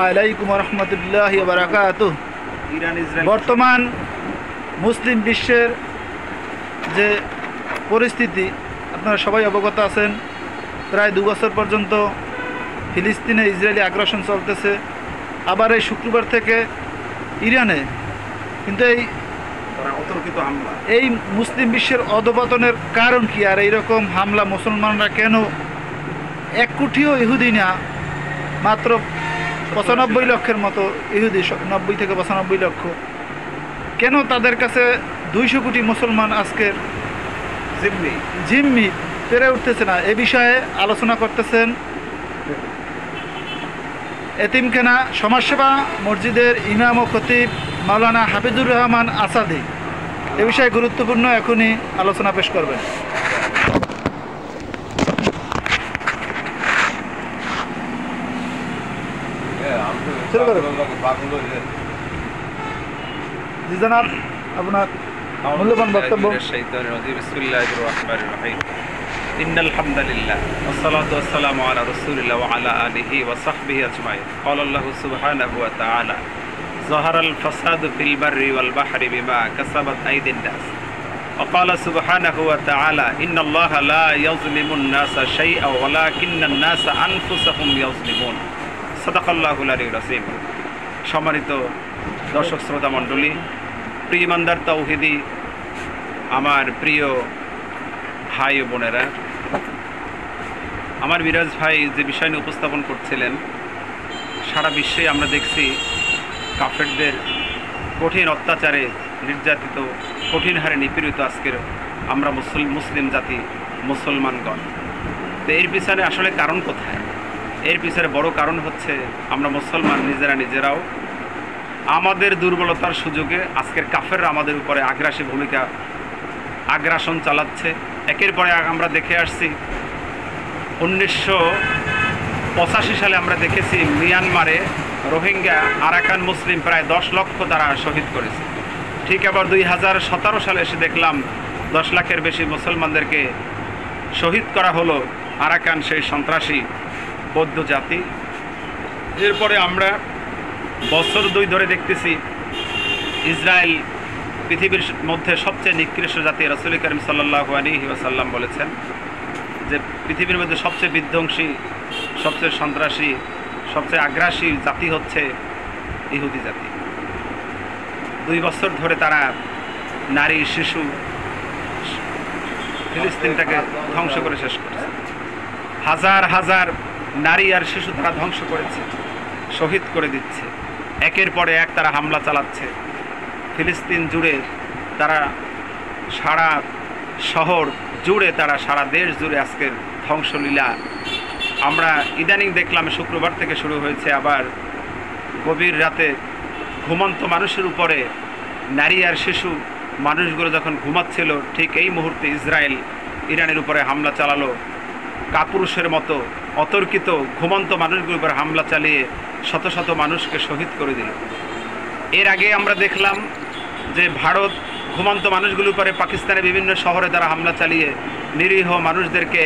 আলাইকুম রহমতুল্লাহ বারাকাতুহ। বর্তমান মুসলিম বিশ্বের যে পরিস্থিতি আপনারা সবাই অবগত আছেন। প্রায় 2 বছর পর্যন্ত ফিলিস্তিনে ইসরায়েলি আগ্রাসন চলতেছে। আবার এই শুক্রবার থেকে ইরানে কিন্তু এই মুসলিম বিশ্বের অধপতনের কারণ কি, আর এইরকম হামলা মুসলমানরা কেন 1 কোটিও ইহুদি না, মাত্র 95 লক্ষের মতো ইহুদি, 90 থেকে 95 লক্ষ, কেন তাদের কাছে 200 কোটি মুসলমান আজকের জিম্মি পেরে উঠতেছে না? এ বিষয়ে আলোচনা করতেছেন এতিমখানা সমাজসেবা মসজিদের ইমাম ও খতিব মাওলানা হাফিজুর রহমান আসাদি। এ বিষয়ে গুরুত্বপূর্ণ এখনই আলোচনা পেশ করবেন। জি জনাব, আপনার মূল্যবান বক্তব্য। ইন্নাল হামদুলিল্লাহ ওয়াসসালাতু ওয়াসসালামু আলা রাসূলিল্লাহ ওয়া আলা আলিহি ওয়া সাহবিহি আজমাইন। ক্বালা আল্লাহু সুবহানাহু ওয়া তাআলা যাহারাল ফাসাদু ফিল বাররি ওয়াল বাহরি বিমা কাসাবাত আইদিন নাস ওয়া ক্বালা সুবহানাহু ওয়া তাআলা ইন্নাল্লাহা লা ইয়াযলিমুন নাসা শাইআ ওয়ালাকিন্নান নাসা আনফুসাহুম ইয়াযলিমুন। সাদাকাল্লাহুল আলিয়্যুল আযীম। সম্মানিত দর্শক শ্রোতা মণ্ডলী, প্রিয় ইমানদার তাওহীদি আমার প্রিয় ভাই ও বোনেরা, আমার মিরাজ ভাই যে বিষয় নিয়ে উপস্থাপন করছিলেন, সারা বিশ্বে আমরা দেখছি কাফেরদের কঠিন অত্যাচারে নির্যাতিত, কঠিন হারে নিপীড়িত আজকের আমরা মুসলিম জাতি, মুসলমানগণ। তো এর পিছনে আসলে কারণ কোথায়? এর পিছনে বড় কারণ হচ্ছে আমরা মুসলমান নিজেরাও আমাদের দুর্বলতার সুযোগে আজকের কাফেররা আমাদের উপরে আগ্রাসন চালাচ্ছে। একের পরে আমরা দেখে আসছি 1985 সালে আমরা দেখেছি মিয়ানমারে রোহিঙ্গা আরাকান মুসলিম প্রায় 10 লক্ষ তারা শহীদ করেছে। ঠিক আবার 2017 সালে এসে দেখলাম 10 লাখের বেশি মুসলমানদেরকে শহীদ করা হলো আরাকান সেই সন্ত্রাসী বৌদ্ধ জাতি। এরপরে আমরা বছর 2 ধরে দেখতেছি ইসরায়েল পৃথিবীর মধ্যে সবচেয়ে নিকৃষ্ট জাতি। রাসূল কারীম সাল্লাল্লাহু আলাইহি ওয়াসাল্লাম বলেছেন যে পৃথিবীর মধ্যে সবচেয়ে বিধ্বংসী, সবচেয়ে সন্ত্রাসী, সবচেয়ে আগ্রাসী জাতি হচ্ছে ইহুদি জাতি। 2 বছর ধরে তারা নারী, শিশু, ফিলিস্তিনটাকে ধ্বংস করে শেষ করেছে। হাজার হাজার নারী আর শিশু তারা ধ্বংস করেছে, শহীদ করে দিচ্ছে। একের পরে এক তারা হামলা চালাচ্ছে। ফিলিস্তিন জুড়ে তারা, সারা শহর জুড়ে তারা, সারা দেশ জুড়ে আজকের ধ্বংসলীলা আমরা ইদানিং দেখলাম। শুক্রবার থেকে শুরু হয়েছে, আবার গভীর রাতে ঘুমন্ত মানুষের উপরে, নারী আর শিশু মানুষগুলো যখন ঘুমাচ্ছিল, ঠিক এই মুহূর্তে ইসরায়েল ইরানের উপরে হামলা চালালো। কাপুরুষের মতো অতর্কিত ঘুমন্ত মানুষগুলোর উপর হামলা চালিয়ে শত শত মানুষকে শহীদ করে দিল। এর আগে আমরা দেখলাম যে ভারত ঘুমন্ত মানুষগুলোর উপরে পাকিস্তানের বিভিন্ন শহরে তারা হামলা চালিয়ে নিরীহ মানুষদেরকে,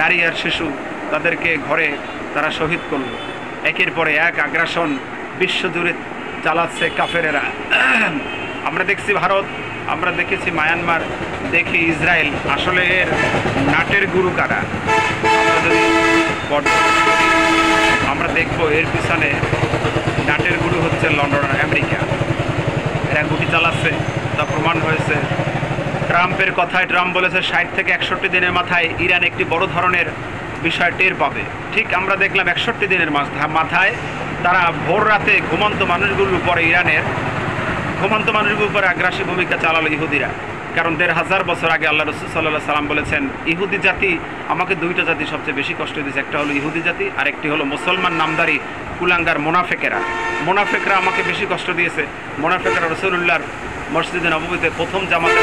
নারী আর শিশু, তাদেরকে ঘরে তারা শহীদ করল। একের পরে এক আগ্রাসন বিশ্বজুড়ে চালাচ্ছে কাফেরেরা। আমরা দেখছি ভারত, আমরা দেখেছি মায়ানমার, দেখি ইসরায়েল। আসলে এর নাটের গুরু কারা? আমরা দেখব এর পিছনে নাটের গুরু হচ্ছে লন্ডন আর আমেরিকা। এরা গুটি চালাচ্ছে, তা প্রমাণ হয়েছে। ট্রাম্পের কথায় ট্রাম্প বলেছে 60 থেকে 61 দিনের মাথায় ইরান একটি বড় ধরনের বিষয় টের পাবে। ঠিক আমরা দেখলাম 61 দিনের মাথায় তারা ভোর রাতে ঘুমন্ত মানুষগুলোর উপরে, ইরানের ঘুমন্ত মানুষগুলোর উপরে আগ্রাসী ভূমিকা চালালো ইহুদিরা। কারণ 1500 বছর আগে আল্লাহ রাসূল সাল্লাল্লাহু আলাইহি সাল্লাম বলেছেন, ইহুদি জাতি আমাকে 2টা জাতি সবচেয়ে বেশি কষ্ট দিয়েছে, একটা হলো ইহুদি জাতি আর একটি হলো মুসলমান নামদারি কুলাঙ্গার মোনাফেকরা আমাকে বেশি কষ্ট দিয়েছে। মোনাফেকরা রাসূলুল্লাহর মসজিদে নববীতে প্রথম জামাতে।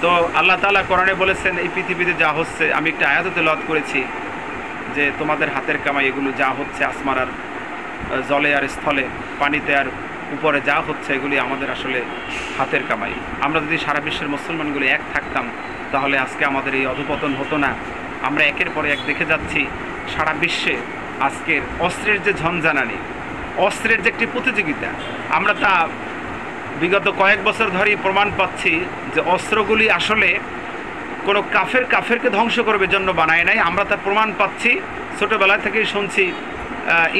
তো আল্লাহ তাআলা কোরআনে বলেছেন, এই পৃথিবীতে যা হচ্ছে, আমি একটা আয়াতে তেলাওয়াত করেছি যে তোমাদের হাতের কামাই, এগুলো যা হচ্ছে আসমান আর জলে আর স্থলে, পানিতে আর উপরে যা হচ্ছে, এগুলি আমাদের আসলে হাতের কামাই। আমরা যদি সারা বিশ্বের মুসলমানগুলি এক থাকতাম, তাহলে আজকে আমাদের এই অধপতন হতো না। আমরা একের পরে এক দেখে যাচ্ছি সারা বিশ্বে আজকের অস্ত্রের যে ঝঞ্ঝানানি, অস্ত্রের যে একটি প্রতিযোগিতা, আমরা তা বিগত কয়েক বছর ধরেই প্রমাণ পাচ্ছি যে অস্ত্রগুলি আসলে কোনো কাফেরকে ধ্বংস করবে জন্য বানায় নাই। আমরা তার প্রমাণ পাচ্ছি, ছোটোবেলা থেকেই শুনছি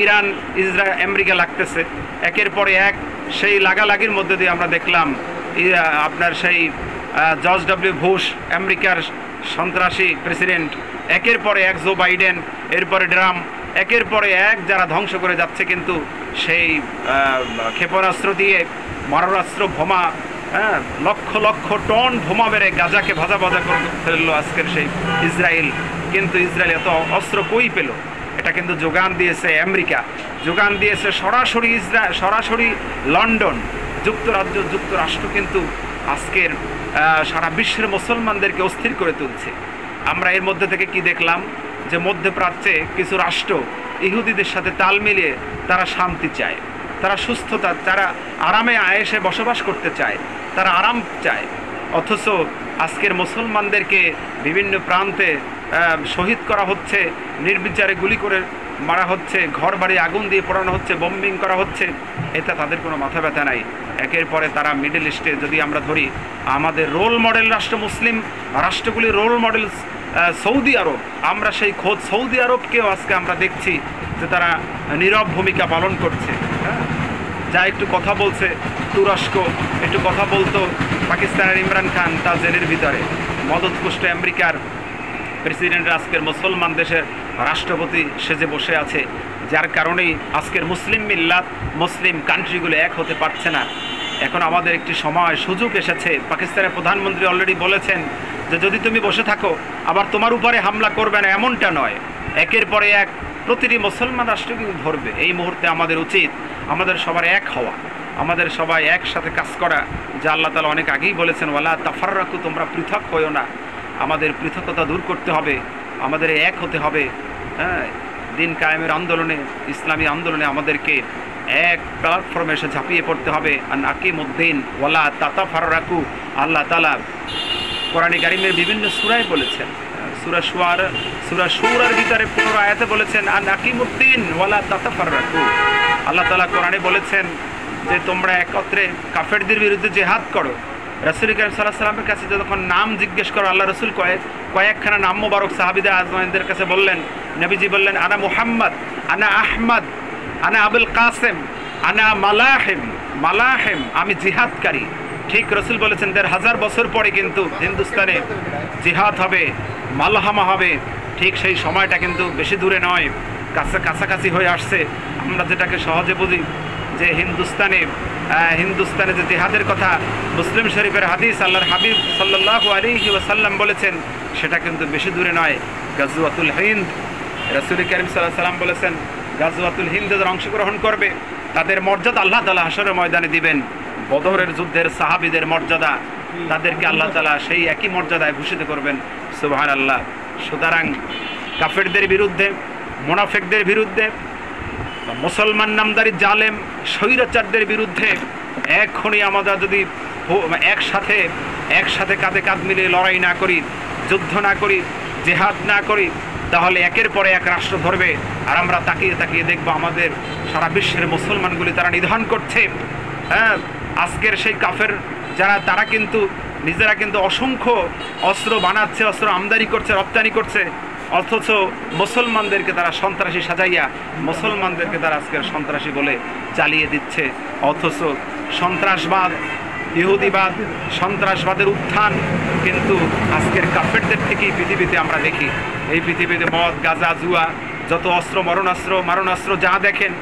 ইরান, ইসরায়েল, আমেরিকা লাগতেছে, একের পরে এক সেই লাগালাগির মধ্যে দিয়ে আমরা দেখলাম আপনার সেই জর্জ ডব্লিউ বুশ, আমেরিকার সন্ত্রাসী প্রেসিডেন্ট, একের পরে এক জো বাইডেন, এরপরে ট্রাম্প, একের পরে এক যারা ধ্বংস করে যাচ্ছে। কিন্তু সেই ক্ষেপণাস্ত্র দিয়ে, মারণাস্ত্র, বোমা, হ্যাঁ, লক্ষ লক্ষ টন বোমা মেরে গাজাকে ভাজা ভাজা করে ফেললো আজকের সেই ইসরায়েল। কিন্তু ইসরায়েল এত অস্ত্র কই পেল? এটা কিন্তু যোগান দিয়েছে আমেরিকা, যোগান দিয়েছে সরাসরি লন্ডন, যুক্তরাষ্ট্র কিন্তু আজকের সারা বিশ্বের মুসলমানদেরকে অস্থির করে তুলছে। আমরা এর মধ্যে থেকে কি দেখলাম? যে মধ্যপ্রাচ্যে কিছু রাষ্ট্র ইহুদিদের সাথে তাল মিলিয়ে তারা শান্তি চায়, তারা সুস্থতা, তারা আরামে আয়েসে বসবাস করতে চায়, তারা আরাম চায়। অথচ আজকের মুসলমানদেরকে বিভিন্ন প্রান্তে শহীদ করা হচ্ছে, নির্বিচারে গুলি করে মারা হচ্ছে, ঘর বাড়ি আগুন দিয়ে পোড়ানো হচ্ছে, বম্বিং করা হচ্ছে। এতে তাদের কোনো মাথা ব্যথা নাই। একের পরে তারা মিডল ইস্টে, যদি আমরা ধরি আমাদের রোল মডেল রাষ্ট্র, মুসলিম রাষ্ট্রগুলির রোল মডেল সৌদি আরব, আমরা সেই খোঁজ সৌদি আরবকেও আজকে আমরা দেখছি যে তারা নীরব ভূমিকা পালন করছে। হ্যাঁ, যা একটু কথা বলছে তুরস্ক, একটু কথা বলতো পাকিস্তানের ইমরান খান, তা জেলের ভিতরে। মদতপুষ্ট আমেরিকার প্রেসিডেন্ট আজকের মুসলমান দেশের রাষ্ট্রপতি সেজে বসে আছে, যার কারণেই আজকের মুসলিম মিল্লাত, মুসলিম কান্ট্রিগুলো এক হতে পারছে না। এখন আমাদের একটি সময়, সুযোগ এসেছে। পাকিস্তানের প্রধানমন্ত্রী অলরেডি বলেছেন যে যদি তুমি বসে থাকো আবার তোমার উপরে হামলা করবে না, এমনটা নয়। একের পরে এক প্রতিটি মুসলমান রাষ্ট্র কিন্তু ধরবে। এই মুহূর্তে আমাদের উচিত আমাদের সবার এক হওয়া, আমাদের সবাই একসাথে কাজ করা। যা আল্লাহ তাআলা অনেক আগেই বলেছেন, ওয়ালা তাফাররাকু, তোমরা পৃথক হইও না। আমাদের পৃথকতা দূর করতে হবে, আমাদের এক হতে হবে। হ্যাঁ, দিন কায়েমের আন্দোলনে, ইসলামী আন্দোলনে আমাদেরকে এক প্ল্যাটফর্মে এসে ঝাঁপিয়ে পড়তে হবে। আর আকিমুদ্দিন ওয়ালা তাতাফাররাকু, আল্লাহ তাআলা কোরআনে কারিমের বিভিন্ন সূরায় বলেছেন। সূরা শুরার ভিতরে 15 আয়াতে বলেছেন আর আকিমুদ্দিন ওয়ালা তাতাফাররাকু। আল্লাহ তাআলা কোরআনে বলেছেন যে তোমরা একত্রে কাফেরদের বিরুদ্ধে জিহাদ করো। রাসূল কারীম সাল্লাল্লাহু আলাইহি ওয়াসাল্লামের কাছে যখন নাম জিজ্ঞেস করো, আল্লাহ রাসূল কয়েকখানা নাম মোবারক সাহাবীদের আজমাইনদের কাছে বললেন। নবীজি বললেন, আনা মুহাম্মদ, আনা আহমদ, আনা আবুল কাসেম, আনা মালাহিম, আমি জিহাদকারী। ঠিক রাসূল বলেছেন ১৫০০ বছর পরে কিন্তু হিন্দুস্তানে জিহাদ হবে, মালহামা হবে। ঠিক সেই সময়টা কিন্তু বেশি দূরে নয়, কাছাকাছি হয়ে আসছে। আমরা যেটাকে সহজে বুঝি যে হিন্দুস্তানে যে জিহাদের কথা মুসলিম শরীফের হাদিস, আল্লাহর হাবিব সাল্লাল্লাহু আলাইহি ওয়াসাল্লাম বলেছেন, সেটা কিন্তু বেশি দূরে নয়। গাজওয়াতুল হিন্দ, রাসূল কারীম সাল্লাল্লাহু আলাইহি ওয়াসাল্লাম বলেছেন গাজওয়াতুল হিন্দে যারা অংশগ্রহণ করবে তাদের মর্যাদা আল্লাহ তাআলা হাশরের ময়দানে দিবেন। বদরের যুদ্ধের সাহাবীদের মর্যাদা, তাদেরকে আল্লাহ তাআলা সেই একই মর্যাদায় ভূষিত করবেন। সুবহানাল্লাহ। সুতরাং কাফেরদের বিরুদ্ধে, মুনাফিকদের বিরুদ্ধে, মুসলমান নামদারি জালেম স্বৈরাচারদের বিরুদ্ধে এখনই আমরা যদি একসাথে কাঁধে কাঁধ মিলিয়ে লড়াই না করি, যুদ্ধ না করি, জিহাদ না করি, তাহলে একের পরে এক রাষ্ট্র ধরবে। আর আমরা তাকিয়ে দেখব আমাদের সারা বিশ্বের মুসলমানগুলি তারা নিধন করছে। হ্যাঁ, আজকের সেই কাফের যারা, তারা কিন্তু নিজেরা কিন্তু অসংখ্য অস্ত্র বানাচ্ছে, অস্ত্র আমদানি করছে, রপ্তানি করছে। অথচ মুসলমানদেরকে তারা সন্ত্রাসী সাজাইয়া মুসলমানদেরকে তারা আজকের সন্ত্রাসী বলে চালিয়ে দিচ্ছে। অথচ সন্ত্রাসবাদ, ইহুদিবাদ, সন্ত্রাসবাদের উত্থান কিন্তু আজকের কাফেরদের থেকেই পৃথিবীতে আমরা দেখি। এই পৃথিবীতে মদ, গাঁজা, জুয়া, যত অস্ত্র, মারণাস্ত্র যা দেখেন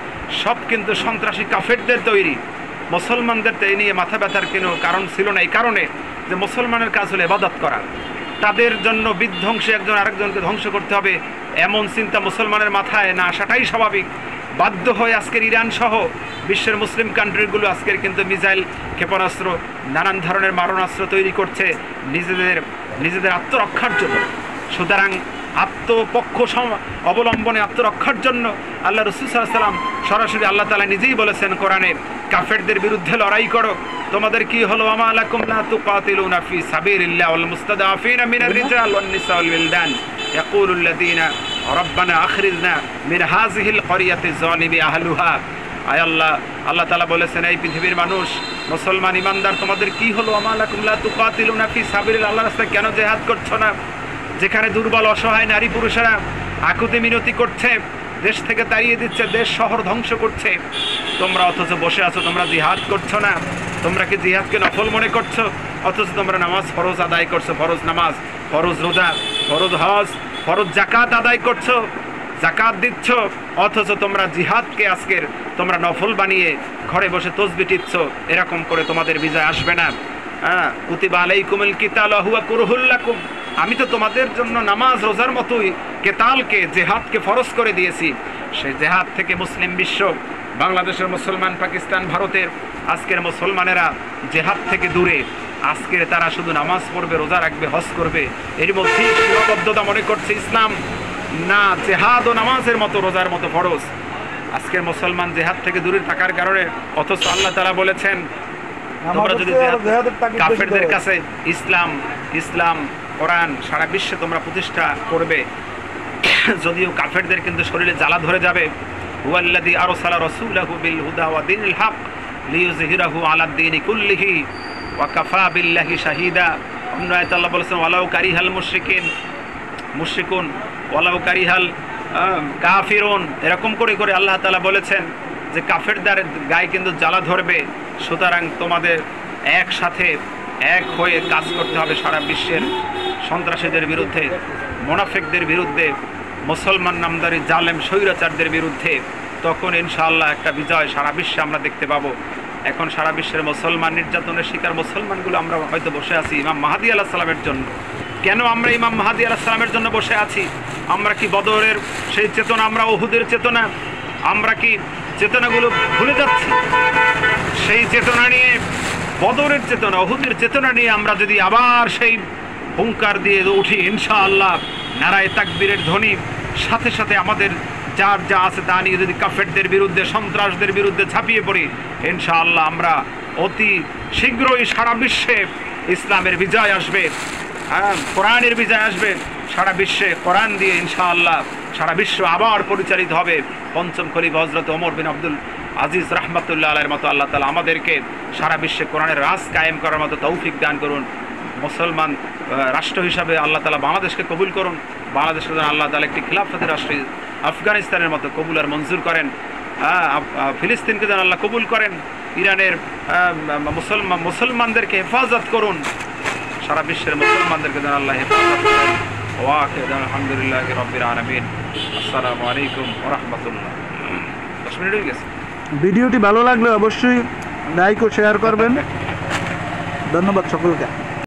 সব কিন্তু সন্ত্রাসী কাফেরদের তৈরি। মুসলমানদের এই নিয়ে মাথা ব্যথার কোনো কারণ ছিল না। এই কারণে যে মুসলমানের কাজ হলো ইবাদত করা, তাদের জন্য বিধ্বংসী একজন আরেকজনকে ধ্বংস করতে হবে এমন চিন্তা মুসলমানের মাথায় না আসাটাই স্বাভাবিক। বাধ্য হয়ে আজকের ইরান সহ বিশ্বের মুসলিম কান্ট্রিগুলো আজকের কিন্তু মিসাইল, ক্ষেপণাস্ত্র, নানান ধরনের মারণাস্ত্র তৈরি করছে নিজেদের আত্মরক্ষার জন্য। সুতরাং আত্মপক্ষ অবলম্বনে আত্মরক্ষার জন্য আল্লাহ রাসূল সাল্লাল্লাহু আলাইহি ওয়াসাল্লাম সরাসরি আল্লাহ তাআলা নিজেই বলেছেন কোরআনে, কাফেরদের বিরুদ্ধে লড়াই করো। তোমাদের কি হলো? আমা লাকুম লা তুকাতিলুনা ফি সাবিলিল্লাহ ওয়াল মুস্তাদআফিনা মিনার রিজাল ওয়ান নিসা ওয়াল ওয়িলদান ইয়াকুলুল্লাযীনা রব্বানা আখরিজনা মিন হাযিহিল ক্বরিয়াতি যালিমি আহলুহা। আয় আল্লাহ, আল্লাহ তাআলা বলেছেন, এই পৃথিবীর মানুষ, মুসলমান ইমানদার, তোমাদের কি হলো? আমালাকুম লা তুকাতিলুনা ফি সাবিলিল্লাহ, আল্লাহর রাস্তায় কেন জিহাদ করছো না? যেখানে দুর্বল অসহায় নারী পুরুষেরা আকুতি মিনতি করছে, দেশ থেকে তাড়িয়ে দিচ্ছে, দেশ শহর ধ্বংস করছে, তোমরা অথচ বসে আছো, তোমরা জিহাদ করছো না। তোমরা কি জিহাদকে নফল মনে করছো? অথচ তোমরা নামাজ ফরজ আদায় করছো, ফরজ নামাজ, ফরজ রোজা, ফরজ হজ, ফরজ জাকাত আদায় করছো, জাকাত দিচ্ছ, অথচ তোমরা জিহাদকে আজকের তোমরা নফল বানিয়ে ঘরে বসে তসবিহ টিপছ। এরকম করে তোমাদের বিজয় আসবে না। কুতিবা আলাইকুমুল কিতালু হুয়া কুরহুল লাকুম, আমি তো তোমাদের জন্য নামাজ রোজার মতোই কেতালকে, জেহাদকে ফরজ করে দিয়েছি। সেই জেহাদ থেকে মুসলিম বিশ্ব, বাংলাদেশের মুসলমান, পাকিস্তান, ভারতের আজকের মুসলমানেরা জেহাদ থেকে দূরে। আজকের তারা শুধু নামাজ পড়বে, রোজা রাখবে, হজ করবে, এর মধ্যেই সীমাবদ্ধতা মনে করছে ইসলাম। না, জেহাদ ও নামাজের মতো, রোজার মতো ফরজ। আজকের মুসলমান জেহাদ থেকে দূরে থাকার কারণে, অথচ আল্লাহ তাআলা বলেছেন, তোমরা যদি কাফেরদের কাছে ইসলাম কোরআন সারা বিশ্বে তোমরা প্রতিষ্ঠা করবে, যদিও কাফেরদের কিন্তু শরীরে জ্বালা ধরে যাবে। হুয়াল্লাযী আরসালা রাসূলাহু বিল হুদা ওয়া দীনিল হক লিইয়ুযহিরাহু আলাদ দীনি কুল্লিহি ওয়া কাফা বিল্লাহি শাহীদা। অন্য আয়াতে আল্লাহ বলেছেন, ওয়ালাউ কারিহাল মুশরিকুন ওয়ালাউ কারিহাল কাফিরুন। এরকম করে করে আল্লাহ তাআলা বলেছেন যে কাফেরদের গায়ে কিন্তু জ্বালা ধরবে। সুতরাং তোমাদের একসাথে এক হয়ে কাজ করতে হবে সারা বিশ্বের সন্ত্রাসীদের বিরুদ্ধে, মুনাফিকদের বিরুদ্ধে, মুসলমান নামদারি জালেম স্বৈরাচারদের বিরুদ্ধে। তখন ইনশাআল্লাহ একটা বিজয় সারা বিশ্বে আমরা দেখতে পাবো। এখন সারা বিশ্বের মুসলমান, নির্যাতনের শিকার মুসলমানগুলো আমরা হয়তো বসে আছি ইমাম মাহদী আলাইহিস সালামের জন্য। কেন আমরা ইমাম মাহদী আলাইহিস সালামের জন্য বসে আছি? আমরা কি বদরের সেই চেতনা, আমরা উহুদের চেতনা, আমরা কি চেতনাগুলো ভুলে যাচ্ছি? সেই চেতনা নিয়ে, বদরের চেতনা, উহুদের চেতনা নিয়ে আমরা যদি আবার সেই হুঙ্কার দিয়ে উঠি, ইনশাআল্লাহ নারায়ে তাকবীরের ধ্বনি সাথে সাথে আমাদের যার যা আছে তা নিয়ে যদি কাফেরদের বিরুদ্ধে, সন্ত্রাসদের বিরুদ্ধে ঝাঁপিয়ে পড়ি, ইনশাআল্লাহ আমরা অতি শীঘ্রই সারা বিশ্বে ইসলামের বিজয় আসবে, কোরআনের বিজয় আসবে সারা বিশ্বে। কোরআন দিয়ে ইনশাআল্লাহ সারা বিশ্ব আবার পরিচালিত হবে। পঞ্চম খলিফা হযরত ওমর বিন আব্দুল আজিজ রাহমাতুল্লাহ আলাইহির মতো আল্লাহ তাআলা আমাদেরকে সারা বিশ্বে কোরআনের রাজ কায়েম করার মতো তৌফিক দান করুন। মুসলমান রাষ্ট্র হিসাবে আল্লাহ তাআলা বাংলাদেশকে কবুল করুন। বাংলাদেশকে যেন আল্লাহ তাআলা একটি খিলাফতের রাষ্ট্র আফগানিস্তানের মতো কবুল আর মঞ্জুর করেন। ফিলিস্তিনকে যেন আল্লাহ কবুল করেন। ইরানের মুসলমানদেরকে হেফাজত করুন। সারা বিশ্বের মুসলমানদেরকে যেন আল্লাহ হেফাজত করেন। আলহামদুলিল্লাহি রাব্বিল আলামিন। আসসালামু আলাইকুম ওয়া রাহমাতুল্লাহ। 10 মিনিট হয়ে গেছে। ভিডিওটি ভালো লাগলে অবশ্যই লাইক ও শেয়ার করবেন। ধন্যবাদ সকলকে।